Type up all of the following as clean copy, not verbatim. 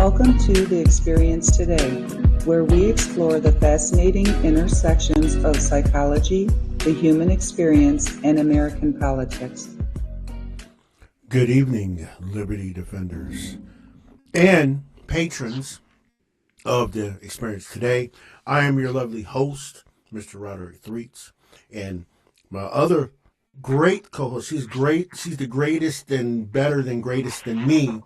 Welcome to The Experience Today, where we explore the fascinating intersections of psychology, the human experience, and American politics. Good evening, Liberty Defenders and patrons of the Experience Today. I am your lovely host, Mr. Roderick Threets, and my other great co-host. She's great. She's the greatest and better than greatest than me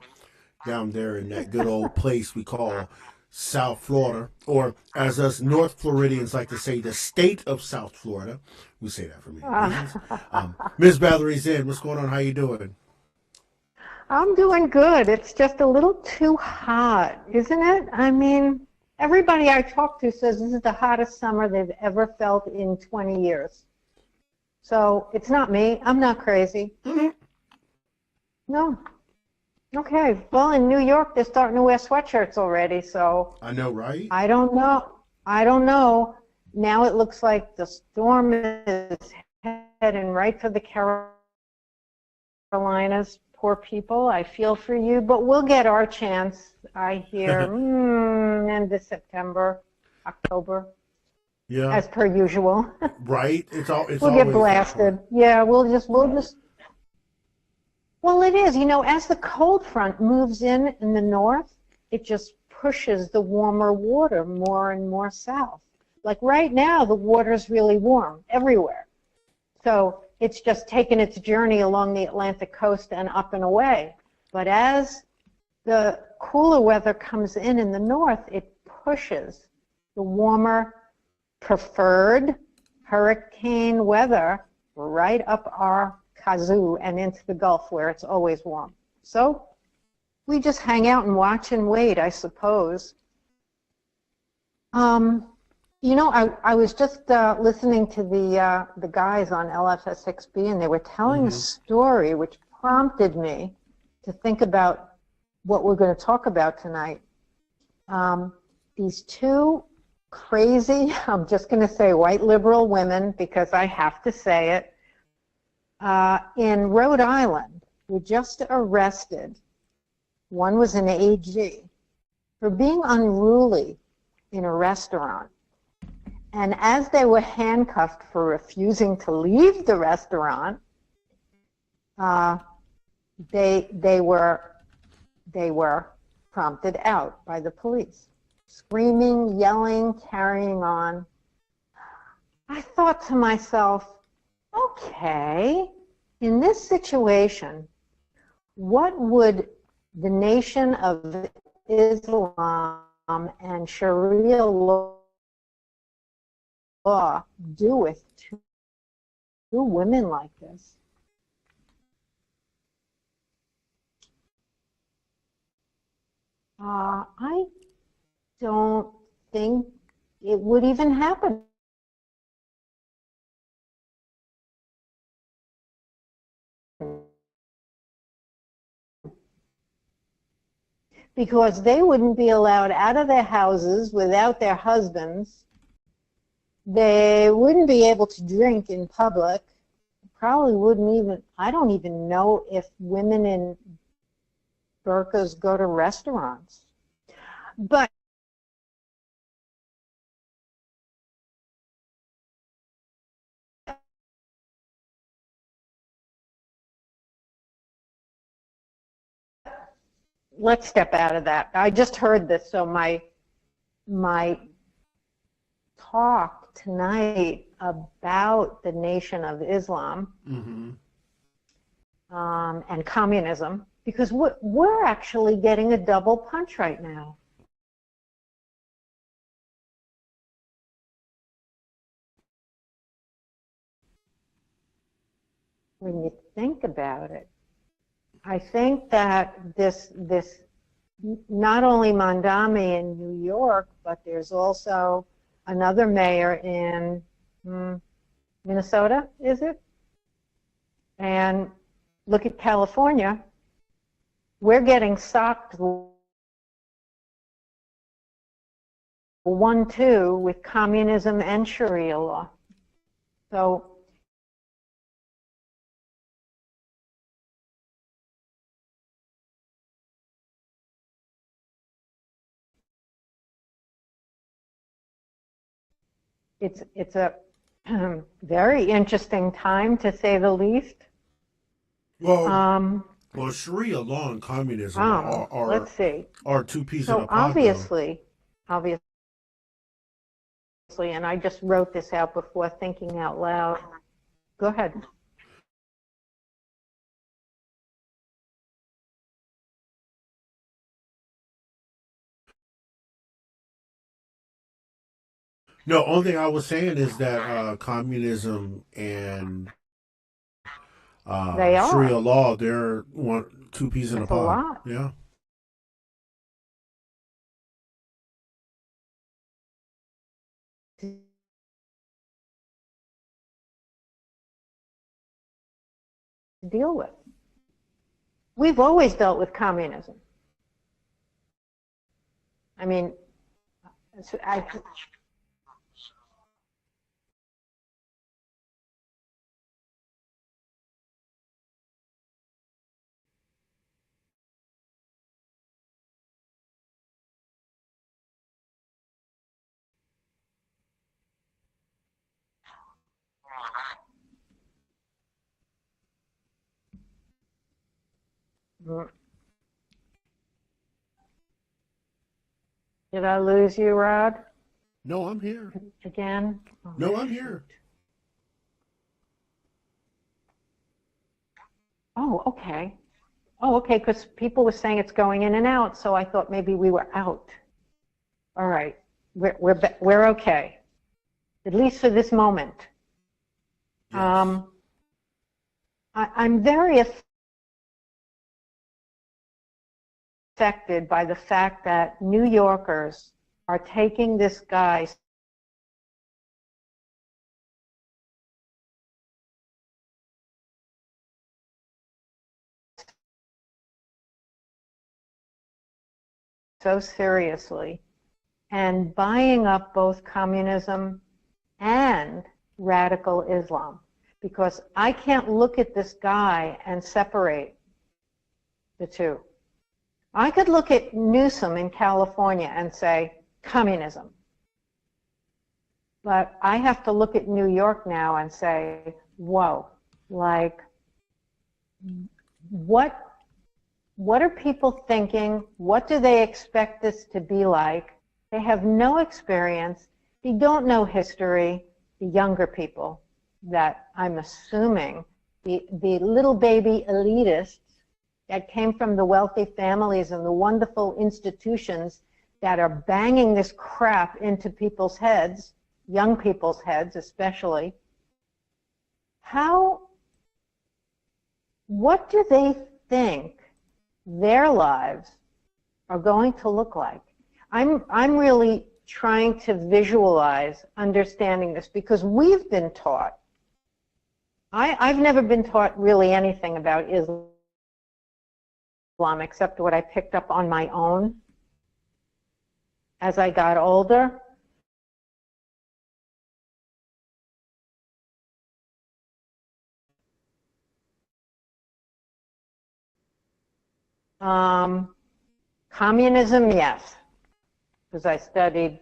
down there in that good old place we call South Florida, or as us North Floridians like to say, the state of South Florida. We say that for many reasons. Ms. Valerie Zinn, what's going on? How you doing? I'm doing good. It's just a little too hot, isn't it? I mean, everybody I talk to says this is the hottest summer they've ever felt in 20 years. So it's not me. I'm not crazy. No. Okay. Well, in New York, they're starting to wear sweatshirts already, so I know, right? I don't know. I don't know. Now it looks like the storm is heading right for the Carolinas. Poor people, I feel for you, but we'll get our chance, I hear, end of September, October, Yeah. as per usual. Right? It's We'll always get blasted. Yeah, we'll just, well, it is, you know, as the cold front moves in the north, it just pushes the warmer water more and more south. Like right now, the water's really warm everywhere. So it's just taken its journey along the Atlantic coast and up and away. But as the cooler weather comes in the north, it pushes the warmer, preferred hurricane weather right up our kazoo and into the Gulf where it's always warm. So we just hang out and watch and wait, I suppose. You know, I was just listening to the guys on LFS6B, and they were telling a story which prompted me to think about what we're going to talk about tonight. These two crazy, I'm just going to say white liberal women because I have to say it, in Rhode Island were just arrested. One was an AG for being unruly in a restaurant. And as they were handcuffed for refusing to leave the restaurant, they were prompted out by the police, screaming, yelling, carrying on. I thought to myself, okay, in this situation, what would the Nation of Islam and Sharia law do with two women like this? I don't think it would even happen. Because they wouldn't be allowed out of their houses without their husbands. They wouldn't be able to drink in public. Probably wouldn't even, I don't even know if women in burqas go to restaurants. But let's step out of that. I just heard this, so my talk tonight about the Nation of Islam and communism, because we're actually getting a double punch right now. When you think about it, I think that this not only Mandami in New York, but there's also another mayor in Minnesota, is it? And look at California. We're getting socked 1-2 with communism and Sharia law. So it's a very interesting time, to say the least. Well, Um, well, Sharia law and communism let's see. are two peas in So a pod, though. obviously, and I just wrote this out before thinking out loud. Go ahead. No, only thing I was saying is that communism and They Sharia are. law, they're two peas in a That's a pod. lot Yeah. to deal with. We've always dealt with communism. I mean, I, did I lose you, Rod, No, I'm here. again? Oh, No, I'm shoot. here. Oh, okay. Oh, okay, because people were saying it's going in and out, so I thought maybe we were out. All right, we're okay, at least for this moment. Yes. I'm very affected by the fact that New Yorkers are taking this guy so seriously and buying up both communism and radical Islam, because I can't look at this guy and separate the two. I could look at Newsom in California and say communism, but I have to look at New York now and say, whoa, like, what are people thinking? What do they expect this to be like? They have no experience. They don't know history. The younger people that I'm assuming, the little baby elitists that came from the wealthy families and the wonderful institutions that are banging this crap into people's heads, young people's heads especially, what do they think their lives are going to look like? I'm really trying to visualize understanding this, because we've been taught. I've never been taught really anything about Islam except what I picked up on my own as I got older. Communism, yes, because I studied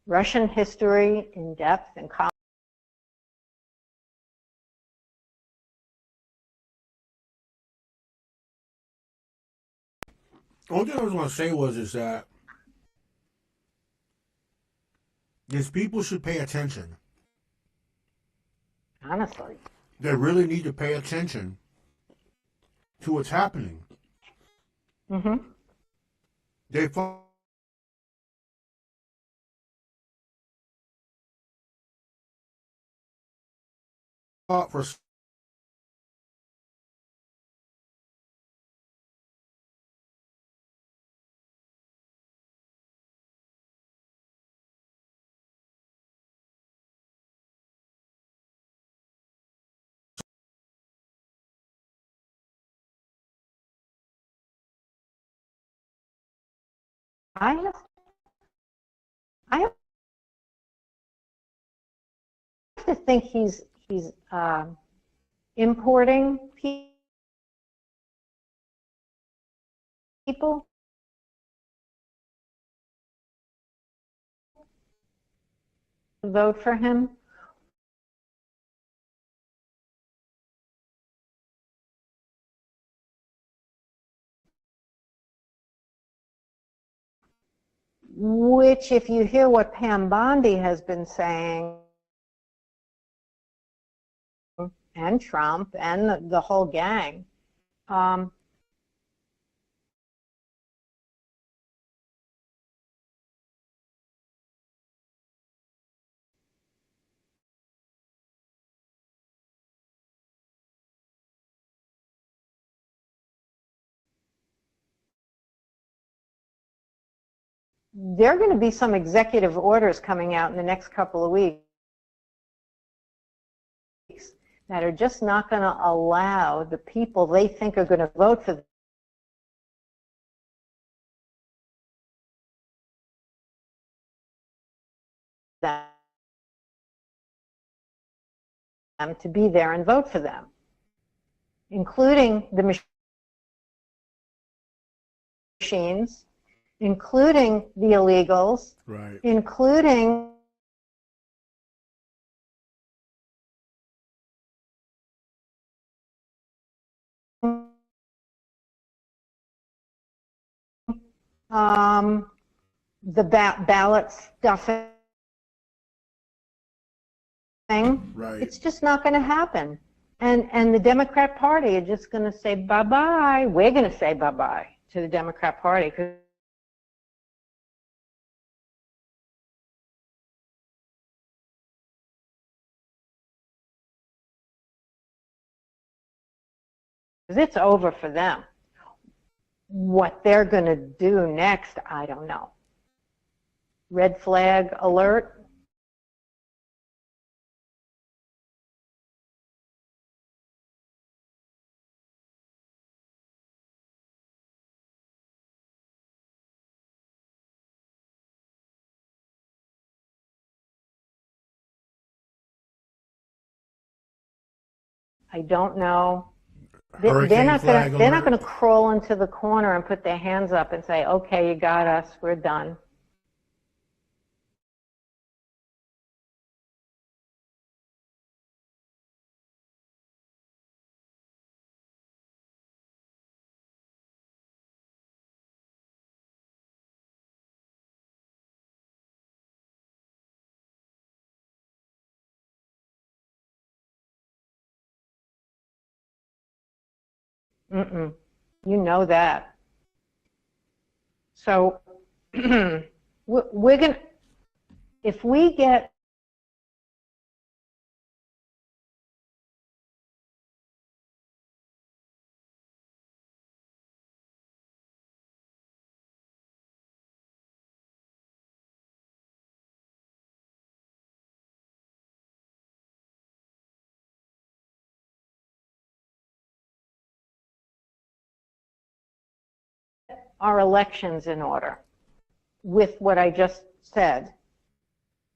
Russian history in depth in college. Only thing I was going to say is that people should pay attention. Honestly. They really need to pay attention to what's happening. Mm-hmm. They fought for I have to think he's importing people. vote for him. Which, if you hear what Pam Bondi has been saying, and Trump and the whole gang, there are going to be some executive orders coming out in the next couple of weeks that are just not going to allow the people they think are going to vote for them to be there and vote for them, including the machines, including the illegals, Right. including the ballot stuffing. Right. It's just not going to happen. And the Democrat Party are just going to say bye-bye. We're going to say bye-bye to the Democrat Party. Because it's over for them. What they're going to do next, I don't know. Red flag alert. I don't know. Hurricane flag They're not alert. going to crawl into the corner and put their hands up and say, "Okay, you got us. We're done." Mm-mm. You know that. So we're going to, if we get our elections in order with what I just said,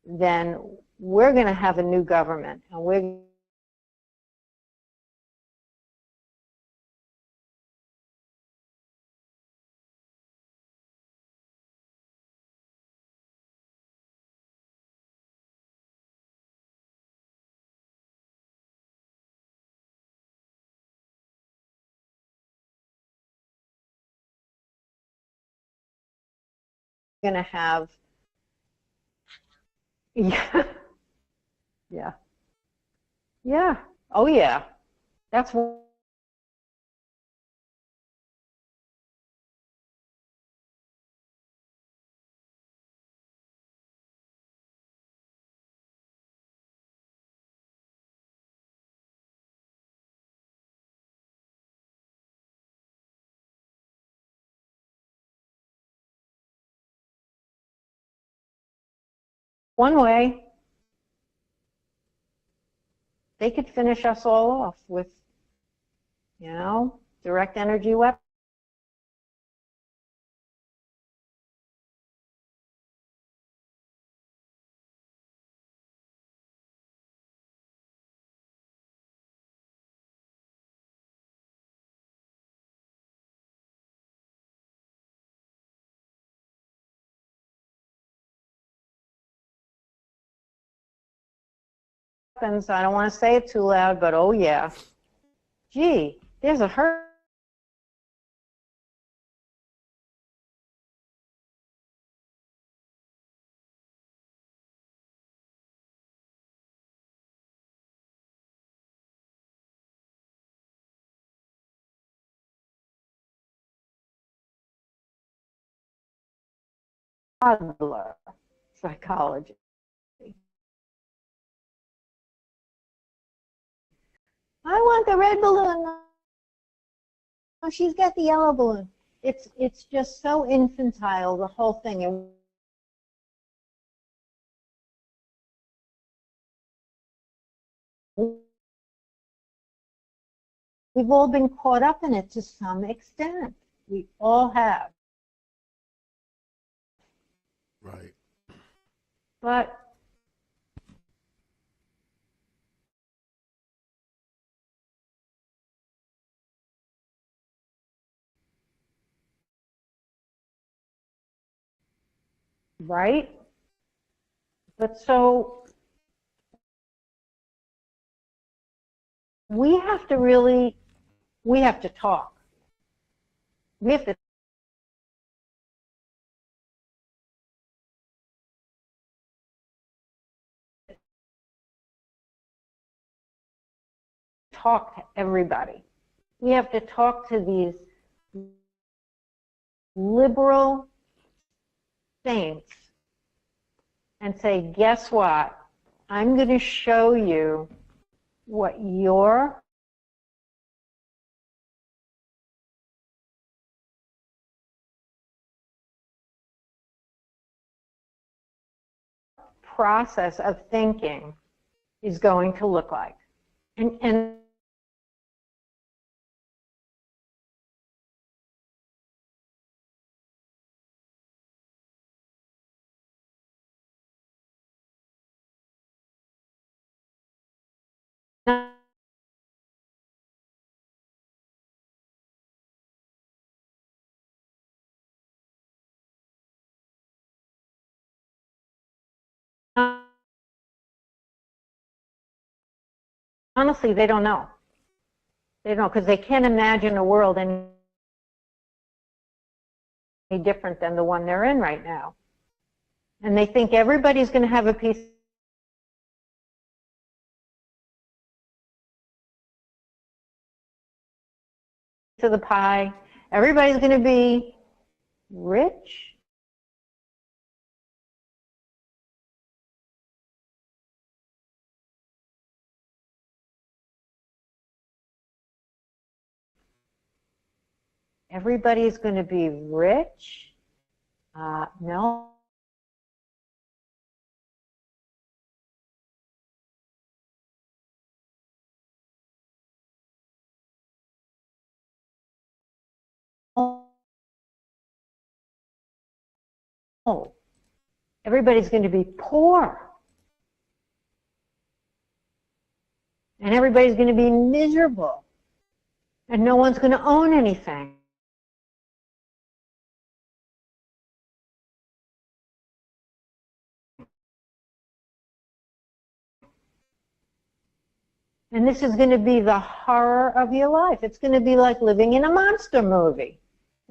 then we're going to have a new government, and we're going to have, yeah, yeah, yeah, oh yeah, that's one way. They could finish us all off with, direct energy weapons. happens. I don't want to say it too loud, but oh yeah. Gee, there's a hurt. Toddler psychology. I want the red balloon. Oh, she's got the yellow balloon. It's just so infantile, the whole thing. And we've all been caught up in it to some extent. We all have. Right. But right? But so we have to talk. We have to talk to everybody. We have to talk to these liberal saints and say, guess what? I'm going to show you what your process of thinking is going to look like. And honestly, they don't know. They don't, because they can't imagine a world any different than the one they're in right now. And they think everybody's going to have a piece of the pie. Everybody's going to be rich. Everybody's going to be rich. No. Everybody's going to be poor. And everybody's going to be miserable. And no one's going to own anything. And this is going to be the horror of your life. It's going to be like living in a monster movie,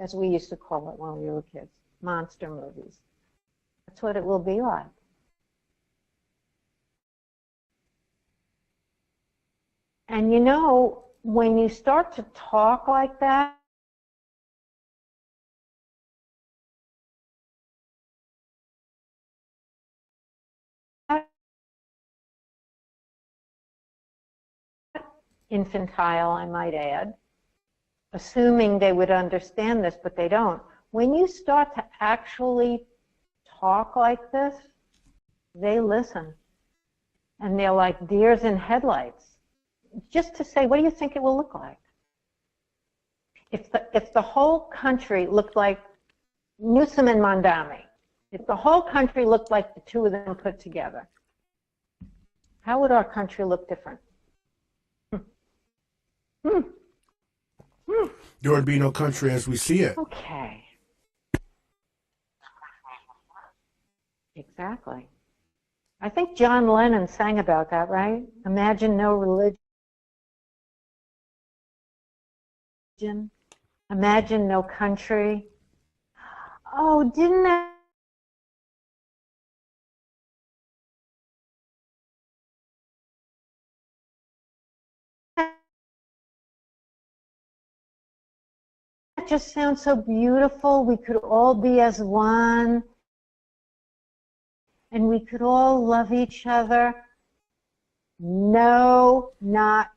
as we used to call it when we were kids, monster movies. That's what it will be like. And you know, when you start to talk like that, infantile, I might add, assuming they would understand this, but they don't. When you start to actually talk like this, they listen. And they're like deers in headlights. Just to say, what do you think it will look like? If the whole country looked like Newsom and Mondami, if the whole country looked like the two of them put together, how would our country look different? There would be no country as we see it. Okay. Exactly. I think John Lennon sang about that, right? Imagine no religion. Imagine no country. Oh, didn't that just sound so beautiful? We could all be as one, and we could all love each other. No, not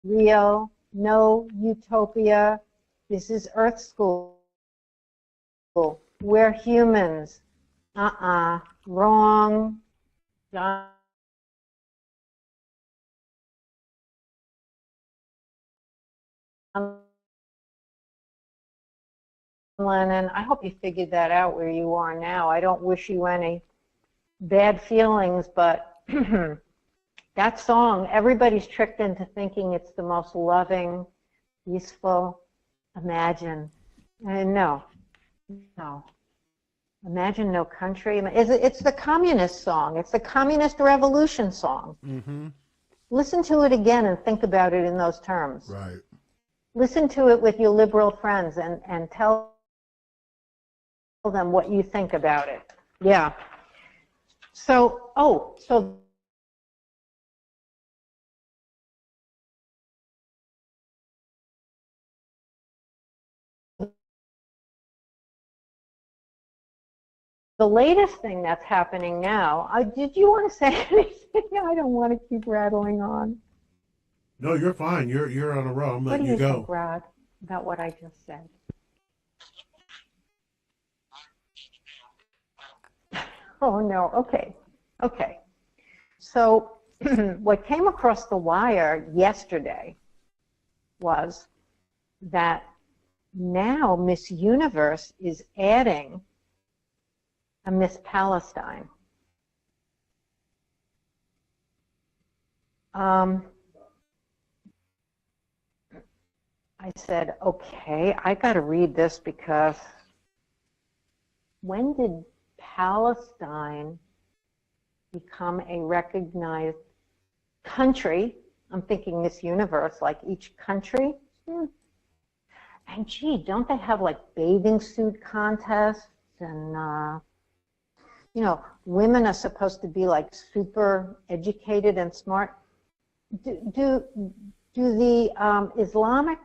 real, no utopia. This is Earth School. We're humans. Wrong. John Lennon, I hope you figured that out where you are now. I don't wish you any bad feelings, but that song, everybody's tricked into thinking it's the most loving, peaceful, imagine. And no. Imagine no country. It's the communist song. It's the communist revolution song. Mm-hmm. Listen to it again and think about it in those terms. Right. Listen to it with your liberal friends and tell them what you think about it. Yeah. So the latest thing that's happening now, did you want to say anything? I don't want to keep rattling on. No, you're fine. You're on a roll. I'm letting you What do you go. think, Rod, about what I just said? Oh, no. Okay. So what came across the wire yesterday was that now Miss Universe is adding a Miss Palestine. I said, okay, I got to read this because when did Palestine become a recognized country? I'm thinking Miss Universe, like each country. And gee, don't they have like bathing suit contests and women are supposed to be like super educated and smart. Do the Islamic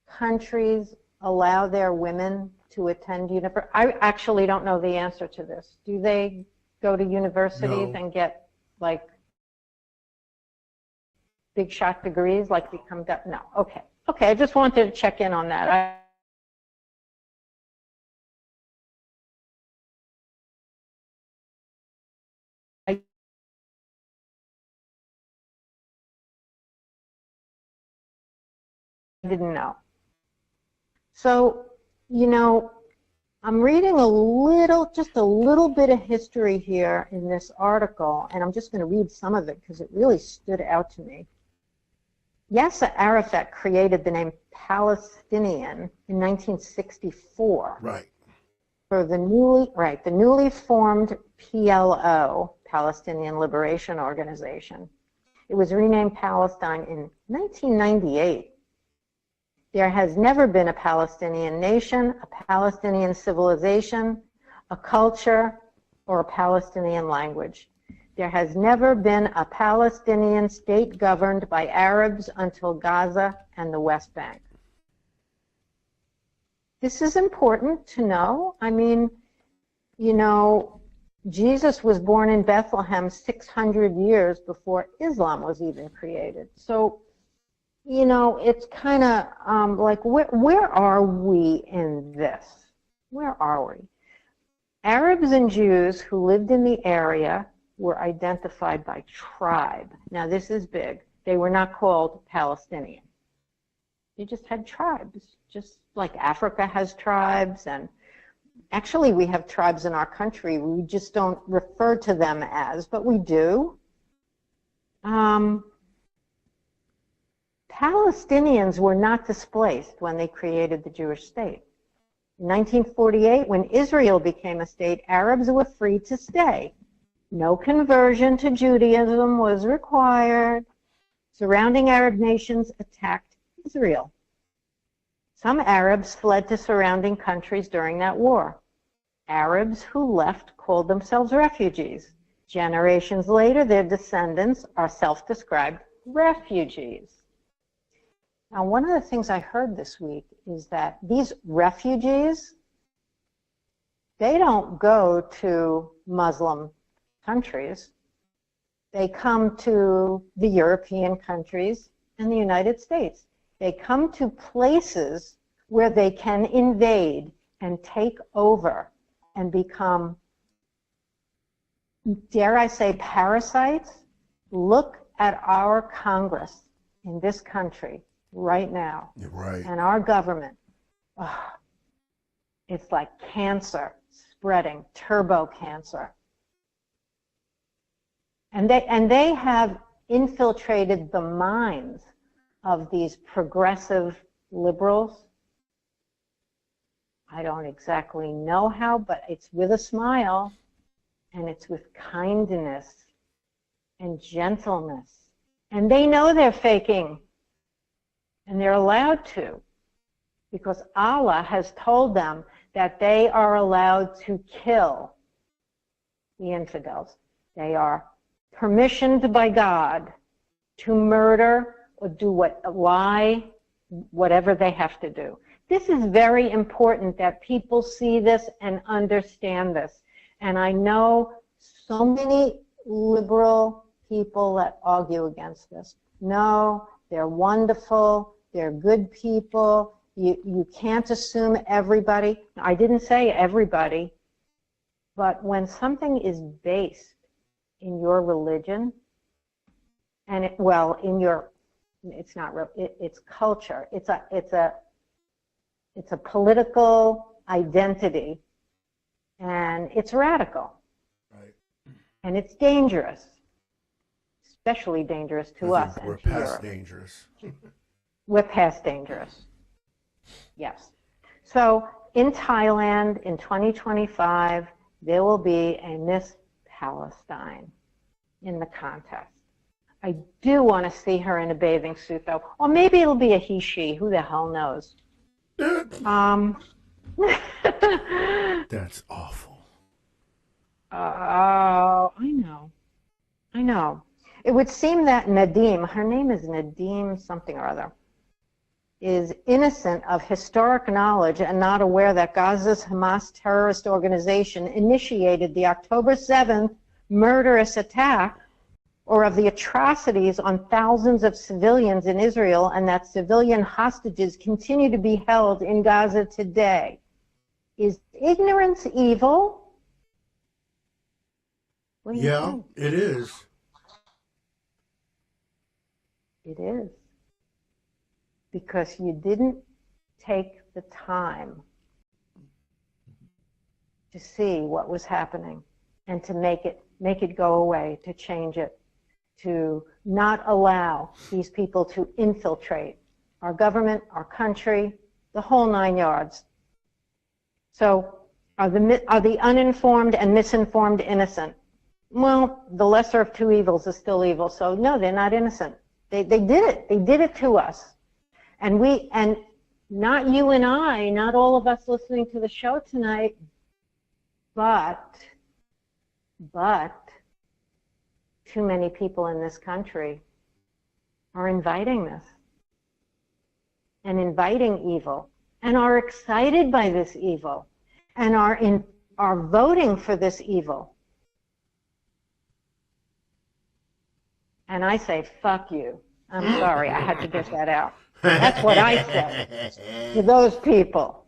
countries allow their women to attend university? I actually don't know the answer to this. Do they go to universities and get like big shot degrees, like become no? Okay. I just wanted to check in on that. I didn't know. So, I'm reading just a little bit of history here in this article, and I'm just going to read some of it because it really stood out to me. Yasser Arafat created the name Palestinian in 1964. Right. For the newly formed PLO, Palestinian Liberation Organization. It was renamed Palestine in 1998. There has never been a Palestinian nation, a Palestinian civilization, a culture, or a Palestinian language. There has never been a Palestinian state governed by Arabs until Gaza and the West Bank. This is important to know. I mean, Jesus was born in Bethlehem 600 years before Islam was even created. So, it's kind of like, where are we in this? Where are we? Arabs and Jews who lived in the area were identified by tribe. Now, this is big. They were not called Palestinian. They just had tribes, just like Africa has tribes. And actually, we have tribes in our country. We just don't refer to them as, but we do. Palestinians were not displaced when they created the Jewish state. In 1948, when Israel became a state, Arabs were free to stay. No conversion to Judaism was required. Surrounding Arab nations attacked Israel. Some Arabs fled to surrounding countries during that war. Arabs who left called themselves refugees. Generations later, their descendants are self-described refugees. Now, one of the things I heard this week is that these refugees, they don't go to Muslim countries. They come to the European countries and the United States. They come to places where they can invade and take over and become, dare I say, parasites. Look at our Congress in this country right now. Right. And our government. Oh, it's like cancer spreading, turbo cancer. And they have infiltrated the minds of these progressive liberals. I don't exactly know how, but it's with a smile, and it's with kindness and gentleness. And they know they're faking, and they're allowed to, because Allah has told them that they are allowed to kill the infidels. They are permissioned by God to murder or lie, whatever they have to do. This is very important that people see this and understand this. And I know so many liberal people that argue against this. No, they're wonderful, they're good people, you can't assume everybody. I didn't say everybody, but when something is based in your religion, and it's not real, it's culture, it's a political identity, and it's radical. Right. And it's dangerous, especially dangerous to us. We're and to past Europe. dangerous. We're past dangerous. Yes. So in Thailand in 2025, there will be a Miss Palestine in the contest. I do want to see her in a bathing suit, though. Or maybe it'll be a he, she. Who the hell knows? That's awful. Oh, I know. It would seem that Nadim, her name is Nadim something or other, is innocent of historic knowledge and not aware that Gaza's Hamas terrorist organization initiated the October 7th murderous attack, or of the atrocities on thousands of civilians in Israel, and that civilian hostages continue to be held in Gaza today. Is ignorance evil? What do you think? It is. It is. Because you didn't take the time to see what was happening and to make it go away, to change it, to not allow these people to infiltrate our government, our country, the whole 9 yards. So are the uninformed and misinformed innocent? Well, the lesser of two evils is still evil. So no, they're not innocent. They did it. They did it to us. And not you and I, not all of us listening to the show tonight, but too many people in this country are inviting this and inviting evil and are excited by this evil and are voting for this evil. And I say, fuck you. I'm sorry, I had to get that out. That's what I say to those people.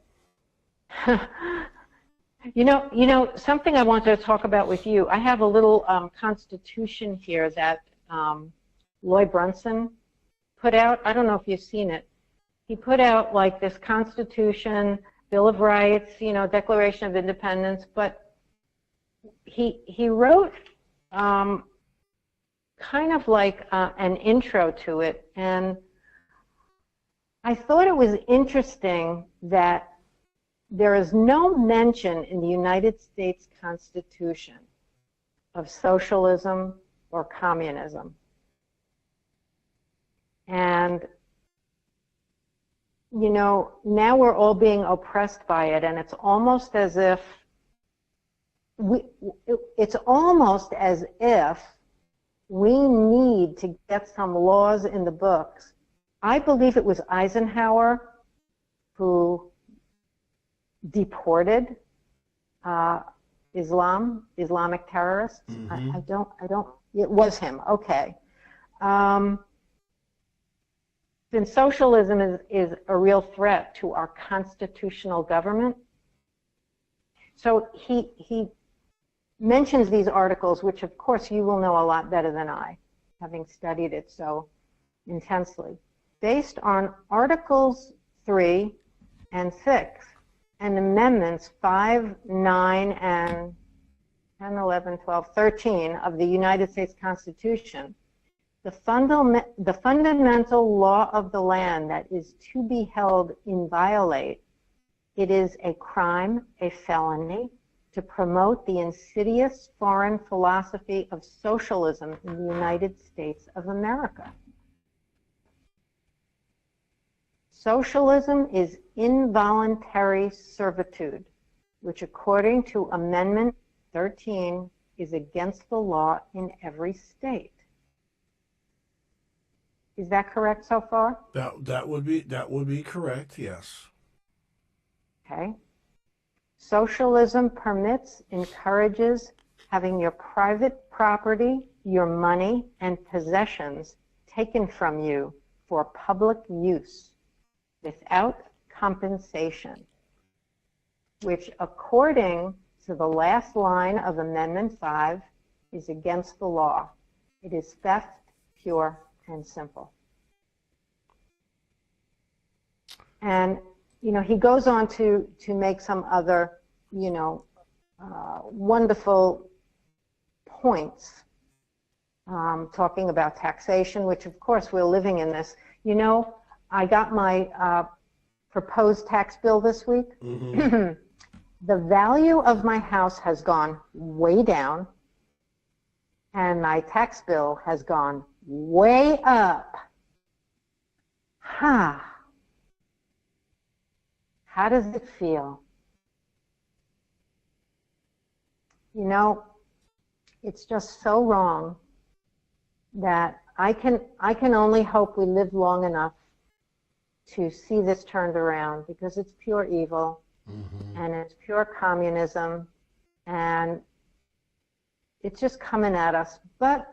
You know, something I wanted to talk about with you. I have a little constitution here that Lloyd Brunson put out. I don't know if you've seen it. He put out like this Constitution, Bill of Rights, Declaration of Independence, but he wrote kind of like an intro to it, and I thought it was interesting that there is no mention in the United States Constitution of socialism or communism. And, you know, now we're all being oppressed by it, and it's almost as if we need to get some laws in the books. I believe it was Eisenhower who deported Islamic terrorists. I don't, it was him, okay. Then socialism is a real threat to our constitutional government. So he mentions these articles, which of course you will know a lot better than I, having studied it so intensely, based on Articles 3 and 6 and Amendments 5, 9, and 10, 11, 12, 13 of the United States Constitution. The fundamental law of the land that is to be held inviolate, it is a crime, a felony, to promote the insidious foreign philosophy of socialism in the United States of America. Socialism is involuntary servitude, which according to Amendment 13 is against the law in every state. Is that correct so far? That would be correct, yes. Okay. Socialism permits, encourages having your private property, your money, and possessions taken from you for public use without compensation, which according to the last line of Amendment 5 is against the law. It is theft, pure and simple. And, you know, he goes on to make some other, you know, wonderful points, talking about taxation, which of course we're living in this. You know, I got my proposed tax bill this week. The value of my house has gone way down, and my tax bill has gone way up. How does it feel? You know, it's just so wrong that I can only hope we live long enough to see this turned around, because it's pure evil and it's pure communism, and it's just coming at us. But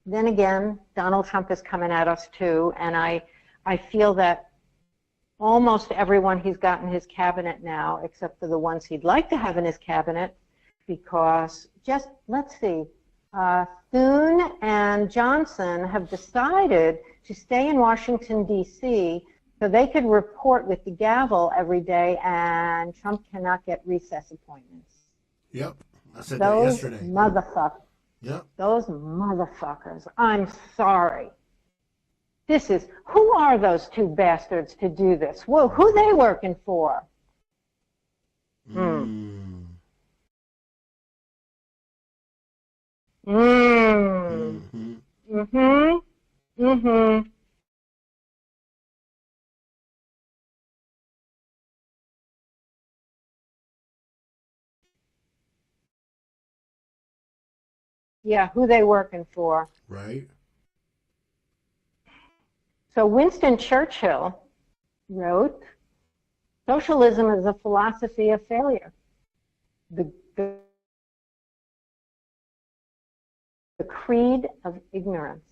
then again, Donald Trump is coming at us too, and I feel that almost everyone he's got in his cabinet now, except for the ones he'd like to have in his cabinet, because just, let's see, Thune and Johnson have decided to stay in Washington, D.C., so they could report with the gavel every day, and Trump cannot get recess appointments. Yep, I said that yesterday. Those motherfuckers. Yep. Those motherfuckers. I'm sorry. This is, who are those two bastards to do this? Whoa, who they working for? Mm-hmm. Yeah, who they working for? Right. So Winston Churchill wrote, socialism is a philosophy of failure. The creed of ignorance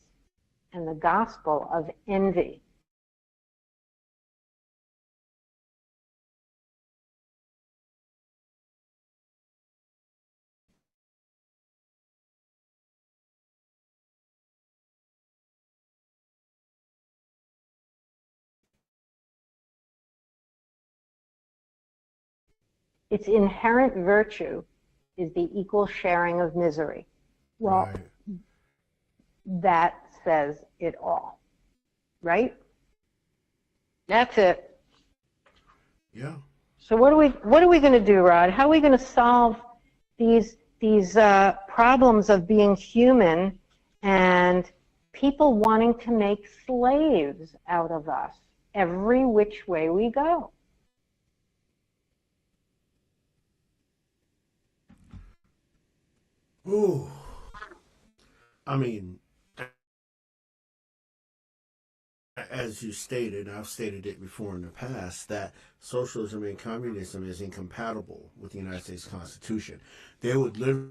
and the gospel of envy. Its inherent virtue is the equal sharing of misery. Well, right. That says it all, right? That's it. Yeah. So what are we going to do, Rod? How are we going to solve these problems of being human and people wanting to make slaves out of us every which way we go? Ooh. I mean, as you stated, I've stated it before in the past, that socialism and communism is incompatible with the United States Constitution. They would literally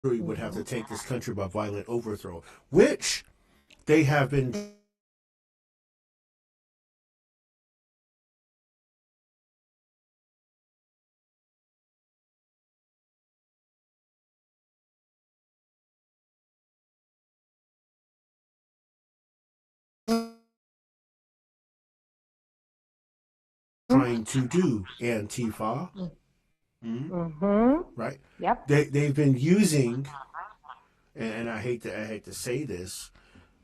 would have to take this country by violent overthrow, which they have been trying to do. Antifa, right? Yep. They've been using, and I hate to say this,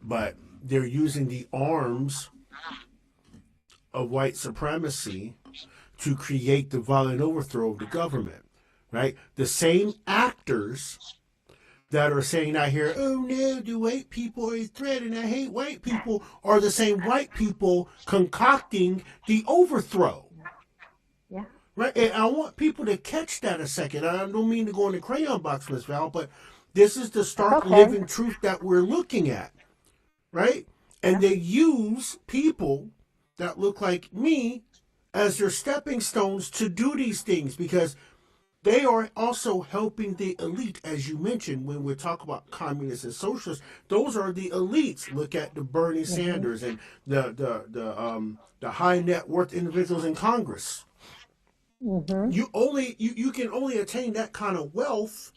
but they're using the arms of white supremacy to create the violent overthrow of the government, right? The same actors that are saying out here, oh no, the white people are a threat and I hate white people, are the same white people concocting the overthrow. Yeah. Right? And I want people to catch that a second. I don't mean to go in the crayon box, Miss Val, but this is the stark living truth that we're looking at. Right? And they use people that look like me as their stepping stones to do these things, because they are also helping the elite, as you mentioned, when we talk about communists and socialists. Those are the elites. Look at the Bernie Sanders and the high net worth individuals in Congress. You can only attain that kind of wealth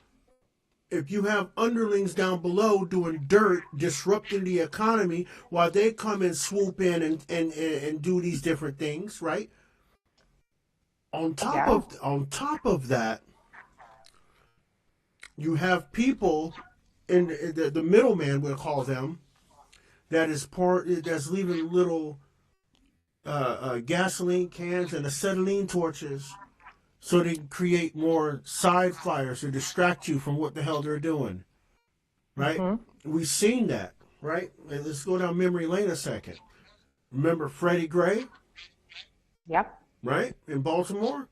if you have underlings down below doing dirt, disrupting the economy, while they come and swoop in and do these different things, right? On top of that, you have people in the middleman, we'll call them, that's leaving little gasoline cans and acetylene torches so they can create more side fires to distract you from what the hell they're doing, right? We've seen that, right? And let's go down memory lane a second. Remember Freddie Gray? Yep. Right? In Baltimore?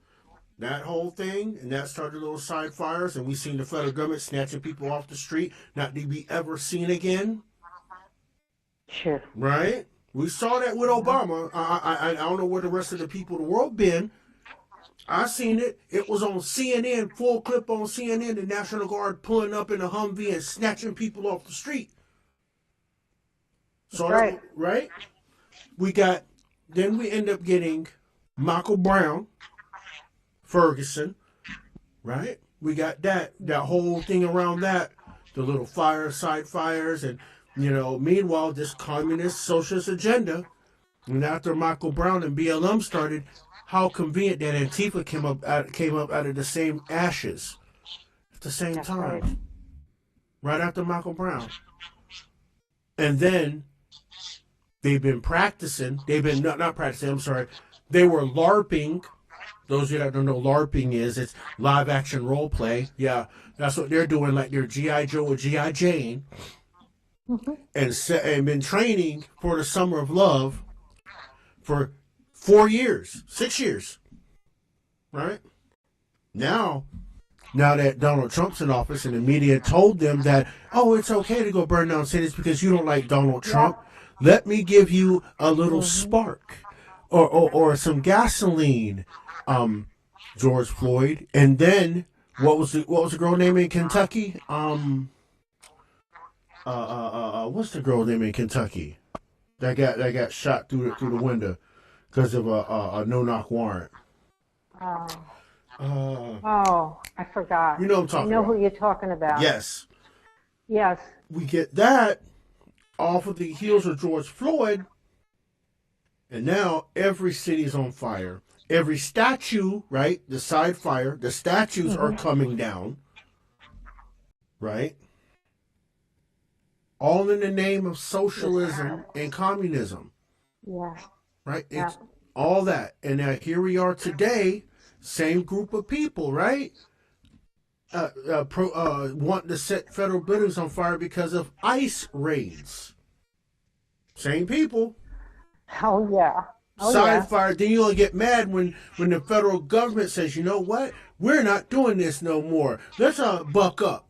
That whole thing, and that started little side fires, and we seen the federal government snatching people off the street, not to be ever seen again. Sure. Right? We saw that with Obama. I don't know where the rest of the people of the world been. I seen it. It was on CNN, full clip on CNN, the National Guard pulling up in a Humvee and snatching people off the street. So right. Right? Then we end up getting Michael Brown, Ferguson, right? We got that whole thing around that, the little side fires, and meanwhile, this communist socialist agenda. And after Michael Brown and BLM started, how convenient that Antifa came up out of the same ashes at the same time, right after Michael Brown. And then they've been practicing. They've been not practicing. I'm sorry. They were LARPing. Those of you that don't know LARPing it's live action role play. Yeah, that's what they're doing, like they're G.I. Joe or G.I. Jane. And been training for the Summer of Love for 6 years. Right? Now that Donald Trump's in office and the media told them that, oh, it's okay to go burn down cities because you don't like Donald Trump, let me give you a little spark or some gasoline. George Floyd, and then what was the girl name in Kentucky? What's the girl name in Kentucky that got shot through the window because of a no-knock warrant? I forgot. You know what I'm talking about. I know who you're talking about. Yes. Yes. We get that off of the heels of George Floyd, and now every city is on fire. every statue, right? The side fire, the statues are coming down, right? All in the name of socialism and communism, Yeah. right? Yeah. It's all that. And here we are today, same group of people, right? Wanting to set federal buildings on fire because of ICE raids. Same people. Oh, yeah. Oh, Side yeah. fire. Then you'll get mad when the federal government says, you know what? We're not doing this no more. Let's buck up.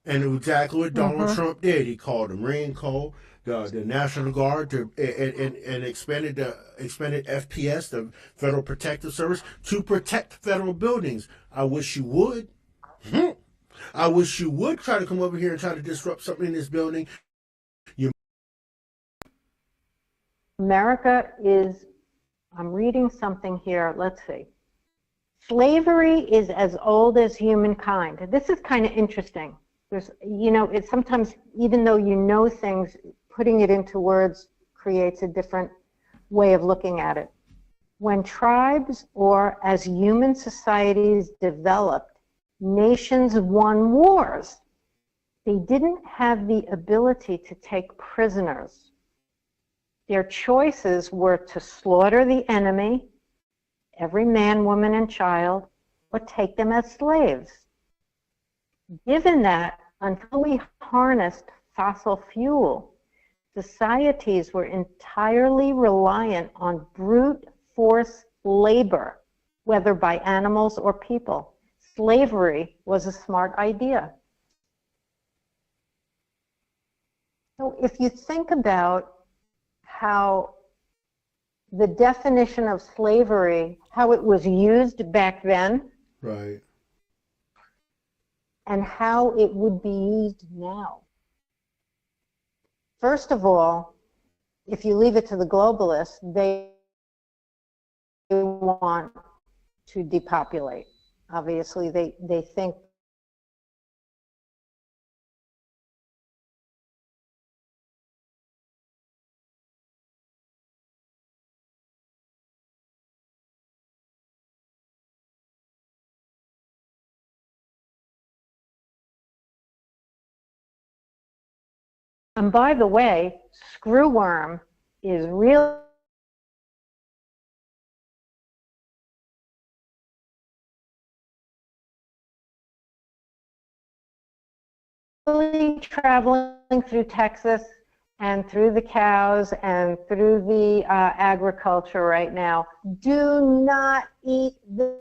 And exactly what Donald Trump did. He called the Marine Corps, the National Guard, and expanded FPS, the Federal Protective Service, to protect federal buildings. I wish you would. I wish you would try to come over here and try to disrupt something in this building. America is, I'm reading something here, let's see. Slavery is as old as humankind. This is kind of interesting. There's, you know, it's sometimes, even though you know things, putting it into words creates a different way of looking at it. When tribes or as human societies developed, nations won wars. They didn't have the ability to take prisoners. Their choices were to slaughter the enemy, every man, woman, and child, or take them as slaves. Given that, until we harnessed fossil fuel, societies were entirely reliant on brute force labor, whether by animals or people. Slavery was a smart idea. So if you think about how the definition of slavery, how it was used back then, Right. and how it would be used now. First of all, if you leave it to the globalists, they want to depopulate. Obviously, they think and by the way, screwworm is really traveling through Texas and through the cows and through the agriculture right now. Do not eat the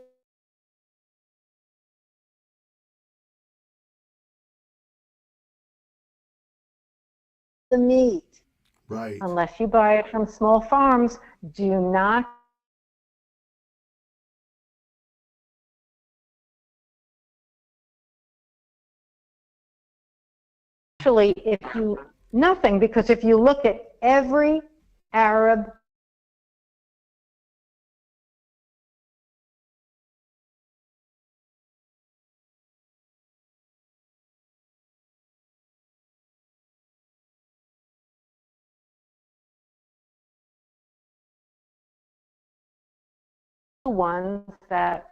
meat. Right. Unless you buy it from small farms. Do not actually, if you nothing, because if you look at every Arab ones that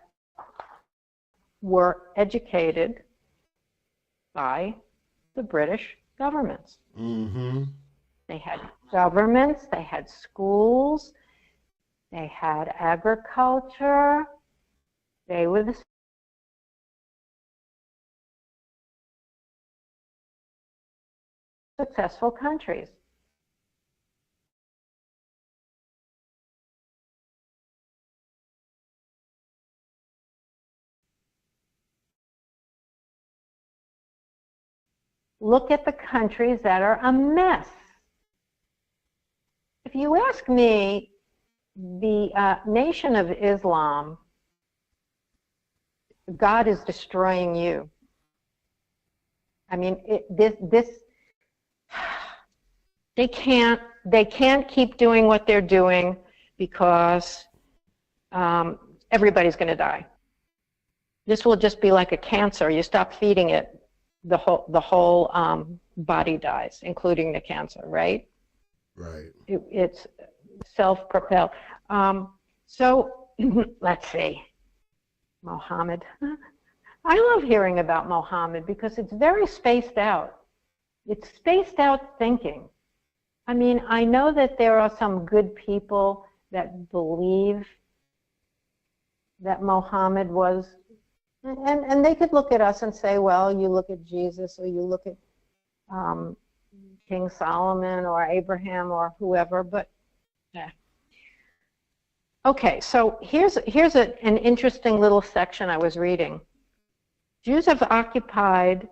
were educated by the British governments. Mm-hmm. They had governments, they had schools, they had agriculture, they were the successful countries. Look at the countries that are a mess. If you ask me, the Nation of Islam, God is destroying you. I mean, they can't keep doing what they're doing because everybody's going to die. This will just be like a cancer. You stop feeding it, the whole body dies, including the cancer, right? Right. It's self-propelled. So let's see, Mohammed. I love hearing about Mohammed because it's very spaced out. It's spaced out thinking. I mean, I know that there are some good people that believe that Mohammed was, and they could look at us and say, well, you look at Jesus or you look at King Solomon or Abraham or whoever, but yeah. Okay, so here's an interesting little section I was reading. Jews have occupied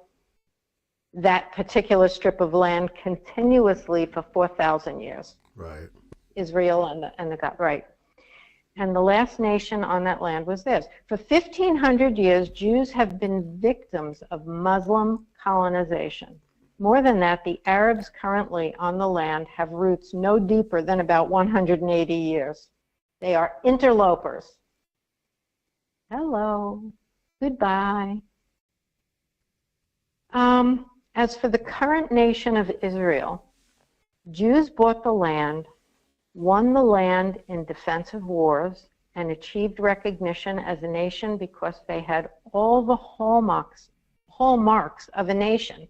that particular strip of land continuously for 4,000 years. Right. Israel and the God, right. And the last nation on that land was theirs. For 1,500 years, Jews have been victims of Muslim colonization. More than that, the Arabs currently on the land have roots no deeper than about 180 years. They are interlopers. Hello. Goodbye. As for the current nation of Israel, Jews bought the land, won the land in defensive wars, and achieved recognition as a nation because they had all the hallmarks of a nation.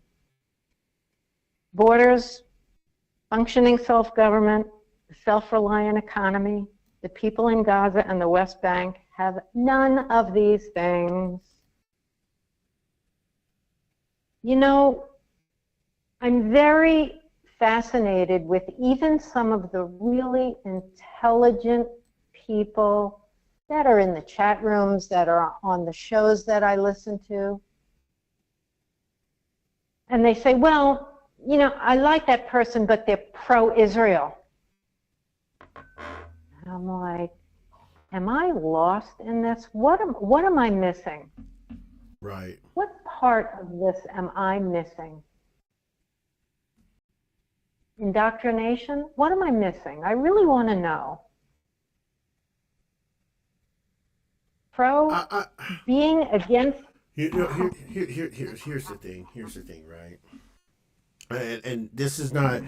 Borders, functioning self-government, a self-reliant economy. The people in Gaza and the West Bank have none of these things. You know, I'm very fascinated with even some of the really intelligent people that are in the chat rooms, that are on the shows that I listen to. And they say, well, you know, I like that person, but they're pro-Israel. I'm like, am I lost in this? What am I missing? Right. What part of this am I missing? Indoctrination? What am I missing? I really want to know. Being against. Here's the thing. Here's the thing, right? And this is not.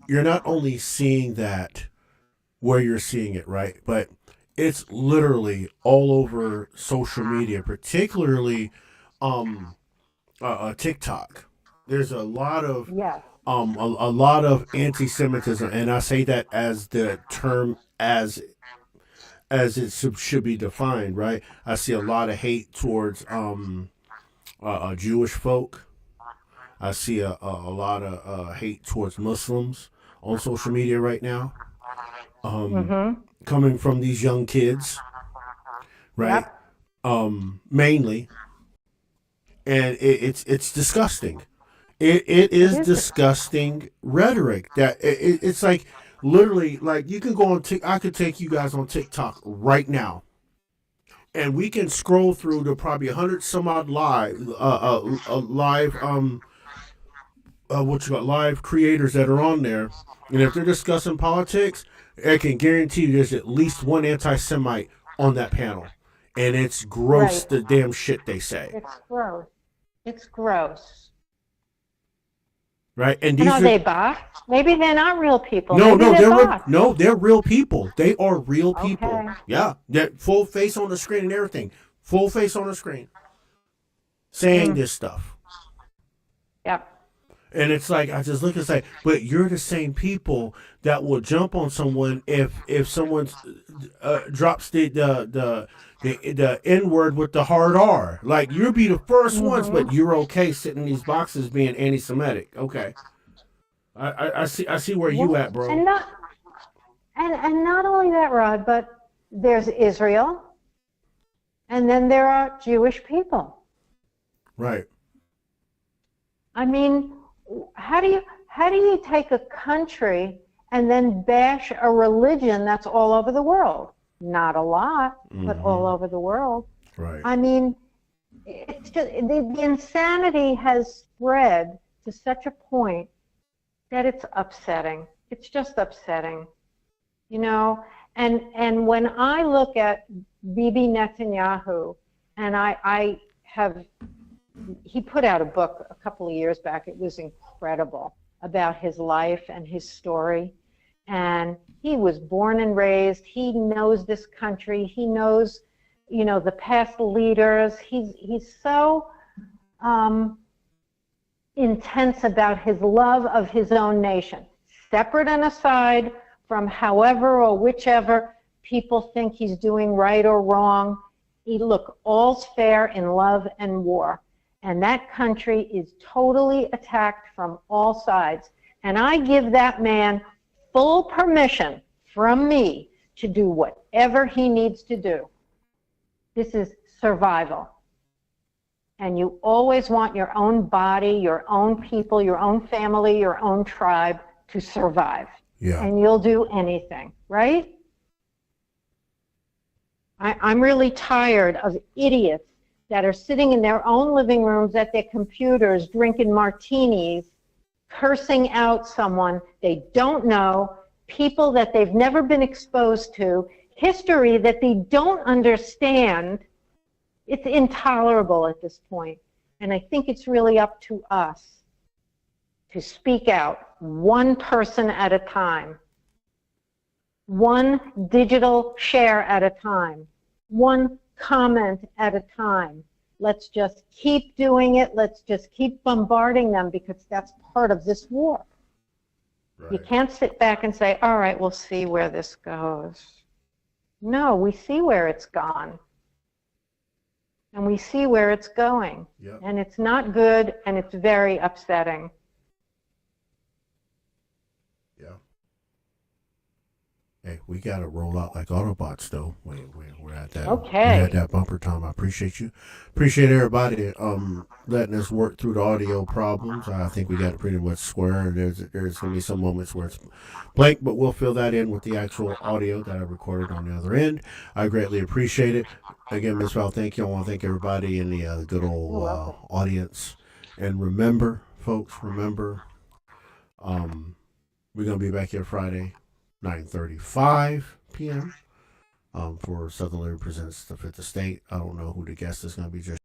You're not only seeing that where you're seeing it, right? But it's literally all over social media, particularly TikTok. There's a lot of a lot of anti-Semitism, and I say that as the term as it should be defined, right? I see a lot of hate towards Jewish folk. I see a lot of hate towards Muslims on social media right now. Coming from these young kids, right? Mainly, and it's disgusting. It is disgusting rhetoric that it's like literally like you can go on. I could take you guys on TikTok right now, and we can scroll through to probably 100 some odd live live creators that are on there, and if they're discussing politics, I can guarantee you there's at least one anti-Semite on that panel. And it's gross, right. The damn shit they say. It's gross. It's gross. Right? And these are they bots? Maybe they're not real people. No, Maybe they're bots. they're real people. They are real people. Okay. Yeah. They're full face on the screen and everything. Full face on the screen. Saying this stuff. Yep. And it's like, I just look and say, but you're the same people that will jump on someone if someone drops the N-word with the hard R. Like, you'll be the first ones, but you're okay sitting in these boxes being anti-Semitic. Okay. I see where you at, bro. And not only that, Rod, but there's Israel, and then there are Jewish people. Right. I mean, how do you take a country and then bash a religion that's all over the world? Not a lot, but all over the world. Right. I mean, it's just the insanity has spread to such a point that it's upsetting. It's just upsetting, you know. And when I look at Bibi Netanyahu, and he put out a book a couple of years back. It was incredible about his life and his story. And he was born and raised. He knows this country. He knows, the past leaders. He's so intense about his love of his own nation, separate and aside from however or whichever people think he's doing right or wrong. Look, all's fair in love and war. And that country is totally attacked from all sides. And I give that man full permission from me to do whatever he needs to do. This is survival. And you always want your own body, your own people, your own family, your own tribe to survive. Yeah. And you'll do anything, right? I'm really tired of idiots that are sitting in their own living rooms at their computers, drinking martinis, cursing out someone they don't know, people that they've never been exposed to, history that they don't understand. It's intolerable at this point. And I think it's really up to us to speak out, one person at a time, one digital share at a time, one comment at a time. Let's just keep doing it. Let's just keep bombarding them, because that's part of this war. Right. You can't sit back and say, all right, we'll see where this goes. No, we see where it's gone. And we see where it's going. Yep. And it's not good, and it's very upsetting. Yeah. Hey, we got to roll out like Autobots, though. We're at that. Okay. We're at that bumper time. I appreciate you. Appreciate everybody letting us work through the audio problems. I think we got it pretty much square. There's going to be some moments where it's blank, but we'll fill that in with the actual audio that I recorded on the other end. I greatly appreciate it. Again, Ms. Val, thank you. I want to thank everybody in the good old audience. And remember, folks, we're going to be back here Friday, 9:35 p.m. For Southern Liberty Presents the Fifth Estate. I don't know who the guest is going to be just